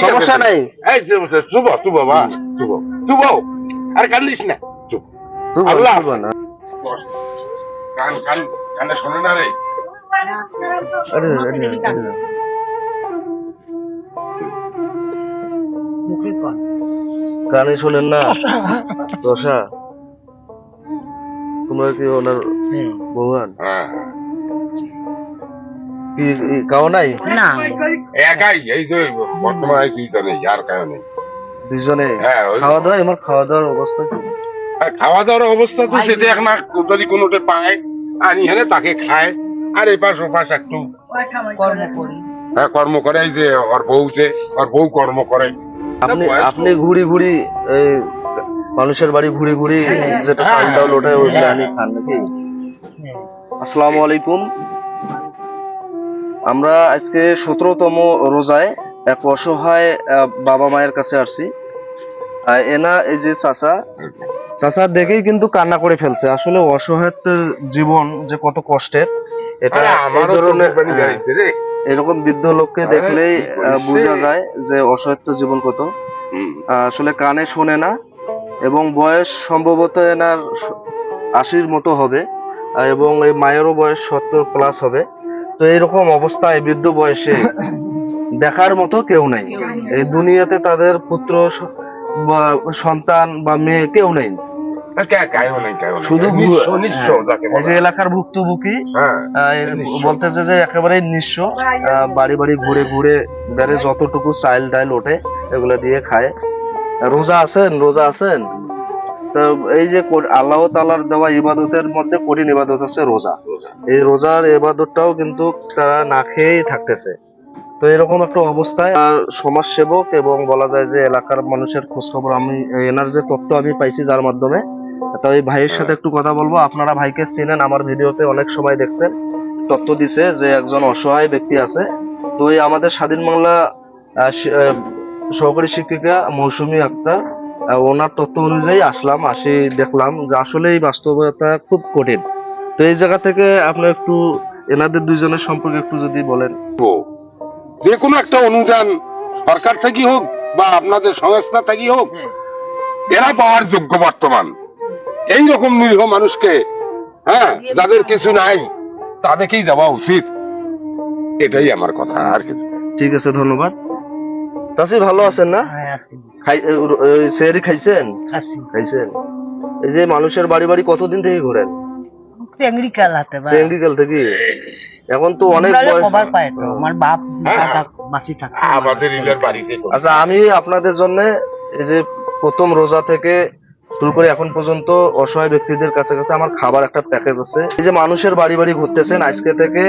সমস্যা নাই। এই চুপ চুপ বাবা চুপ চুপ আর কান্দিস না চুপ তুই আল্লাহ বল না। কান কান কানে শোনে না রে আরে আরে আরে কানে শোনেন না রসা, তোমরা কি ওনার ভগবান হ্যাঁ কি কাও নাই? না একাই এই যে বর্তমানে তুই জানে আর কারণ নেই দুজনে হ্যাঁ, ওই- খাওয়া দাওয়া, আমার খাওয়া দাওয়ার অবস্থা কি? আর খাওয়া দাওয়ার অবস্থা তো সেটা এখন আর যদি কোনোটা পায় আনি হেনে তাকে খায় আর এপাশ ওপাশ একটু কর্ম করি। কর্ম করে এই যে ওর বউ কর্ম করে আপনি বয়স্ক। আপনি ঘুরি ঘুরি এই মানুষের বাড়ি ঘুরি ঘুরি যেটা হ্যাঁ, চাল ডাল ওঠায় ওইগুলো হ্যাঁ। আনি খান নাকি? আসসালামু আলাইকুম। আমরা আজকে 17তম রোজায় এক অসহায় বাবা মায়ের কাছে আসছি। এনা এই যে চাচা দেখেই কিন্তু কান্না করে ফেলছে। আসলে অসহায়ত্ব জীবন যে কত কষ্টের, এটা আরে এই আমারও ধরনের চোখের পানি গাড়িছে রে এরকম বৃদ্ধ লোককে আরে, দেখলেই কি করিস রে? বোঝা যায় যে অসহায়ত্ব জীবন কত। আসলে কানে শোনে না এবং বয়স সম্ভবত এনার 80-র মতো হবে, এবং এই মায়েরও বয়স 70+ হবে। তো এইরকম অবস্থায় বৃদ্ধ বয়সে দেখার মতো কেউ নাই এই দুনিয়াতে। তাদের পুত্র বা সন্তান বা মেয়ে কেউ নেই, শুধু নিঃস্ব যাকে এই যে এলাকার ভুক্তভোগী হ্যাঁ বলতেছে যে একেবারে নিঃস্ব। বাড়ি বাড়ি ঘুরে ঘুরে বেড়ে যতটুকু চাইল ডাইল ওঠে এগুলা দিয়ে খায়। রোজা আছেন? রোজা আছেন? তো এই যে আল্লাহ তাআলার দেওয়া ইবাদতের মধ্যে কঠিন ইবাদত হচ্ছে রোজা। এই রোজার ইবাদতটাও কিন্তু তারা না খেয়েই থাকতেছে। তো এরকম একটা অবস্থায় সমাজ সেবক এবং বলা যায় যে এলাকার মানুষের খোঁজ খবর আমি এনার যে তথ্য আমি পাইছি যার মাধ্যমে, তো এই ভাইয়ের সাথে একটু কথা বলবো। আপনারা ভাইকে চিনেন, আমার ভিডিওতে অনেক সময় দেখছেন। তথ্য দিছে যে একজন অসহায় ব্যক্তি আছে। তো এই আমাদের স্বাধীন বাংলা সহকারী শিক্ষিকা মৌসুমী আক্তার, ওনার তথ্য অনুযায়ী আসি দেখলাম যে আসলে এই বাস্তবতা খুব কঠিন। তো এই জায়গা থেকে আপনি একটু এনাদের দুইজনের সম্পর্কে একটু যদি বলেন। যে কোনো একটা অনুদান সরকার থেকে হোক বা আপনাদের সংস্থা থেকে হোক এরা পাওয়ার যোগ্য বর্তমান এই রকম নিরীহ মানুষকে, হ্যাঁ যাদের কিছু নাই তাদেরকেই দেওয়া উচিত, এটাই আমার কথা আর কিছু ঠিক আছে, ধন্যবাদ। চাচি ভালো আছেন না? হ্যাঁ আছি সেহরি খাইছেন? আছি খাইছেন? এই যে মানুষের বাড়ি বাড়ি কতদিন থেকে ঘুরেন? চেংড়ি কাল হাতে বা সেন্ডিকাল থেকে। এখন তো অনেক বয়স। কভার পায় তো আমার বাপ হ্যাঁ। দাদা বাঁচি থাকে আমাদের ইলের বাড়িতে করি। আচ্ছা, আমি আপনাদের জন্য এই যে প্রথম রোজা থেকে শুরু করে এখন পর্যন্ত অসহায় ব্যক্তিদের কাছে কাছে আমার খাবার একটা প্যাকেজ আছে। এই যে মানুষের বাড়ি বাড়ি ঘুরতেছেন আজকে থেকে,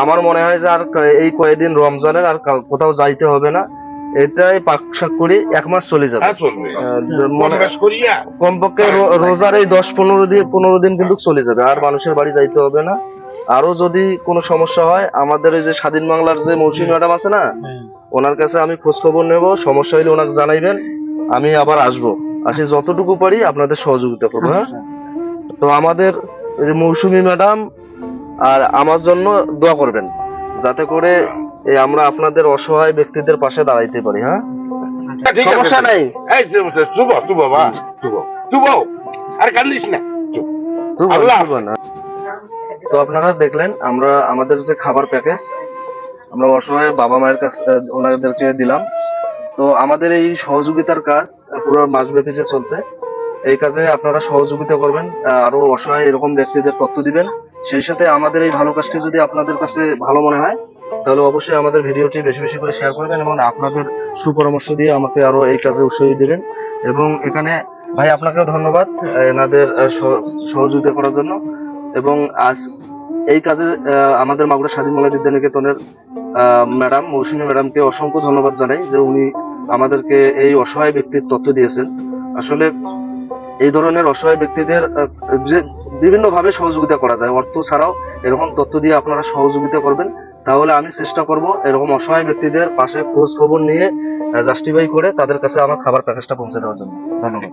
আমার মনে হয় যে আর এই কয়েকদিন রমজানের আর কোথাও যাইতে হবে না। এটাই পাকশাক করি 1 মাস চলে যাবে। হ্যাঁ চলবে মনে কম বেশ করিয়া কমপক্ষে রোজার এই 10-15 দিন কিন্তু চলে যাবে, আর মানুষের বাড়ি যাইতে হবে না। আরো যদি কোনো সমস্যা হয় আমাদের ওই যে স্বাধীন বাংলার যে মৌসুমী ম্যাডাম আছে না, ওনার কাছে আমি খোঁজ খবর নেব। সমস্যা হলে ওনাকে জানাইবেন, আমি আবার আসবো। আসি যতটুকু পারি আপনাদের সহযোগিতা করবো। হ্যাঁ, তো আমাদের ওই যে মৌসুমী ম্যাডাম আর আমার জন্য দোয়া করবেন, যাতে করে আমরা আপনাদের অসহায় ব্যক্তিদের পাশে দাঁড়াইতে পারি। হ্যাঁ, ঠিক আছে। সমস্যা নাই। এই চুপ বাবা চুপ আর কান্দিস না চুপ তো আল্লাহ বলবো না। তো আপনারা দেখলেন আমরা আমাদের যে খাবার প্যাকেজ আমরা অসহায় বাবা মায়ের কাছে ওনাদেরকে দিলাম। তো আমাদের এই সহযোগিতার কাজ পুরো মাসব্যাপী যে চলছে, এই কাজে আপনারা সহযোগিতা করবেন, আরো অসহায় এরকম ব্যক্তিদের তথ্য দিবেন। সেই সাথে আমাদের এই ভালো কাজটি যদি আপনাদের কাছে ভালো মনে হয় তাহলে অবশ্যই আমাদের ভিডিওটি বেশি বেশি করে শেয়ার করবেন এবং আপনাদের সুপরামর্শ দিয়ে আমাকে আরো এই কাজে উৎসাহ দিবেন। এবং এখানে ভাই আপনাকেও ধন্যবাদ এনাদের সহযোগিতা করার জন্য। এবং আজ এই কাজে আমাদের মাগুরা স্বাধীন বাংলা বিদ্যানিকেতনের ম্যাডাম মৌসুমী ম্যাডামকে অসংখ্য ধন্যবাদ জানাই যে উনি আমাদেরকে এই অসহায় ব্যক্তির তথ্য দিয়েছেন। আসলে এই ধরনের অসহায় ব্যক্তিদের যে বিভিন্ন ভাবে সহযোগিতা করা যায়, অর্থ ছাড়াও এরকম তথ্য দিয়ে আপনারা সহযোগিতা করবেন। তাহলে আমি চেষ্টা করব এরকম অসহায় ব্যক্তিদের পাশে খোঁজ খবর নিয়ে জাস্টিফাই করে তাদের কাছে আমার খাবার প্যাকেজটা পৌঁছে দেওয়ার জন্য। ধন্যবাদ।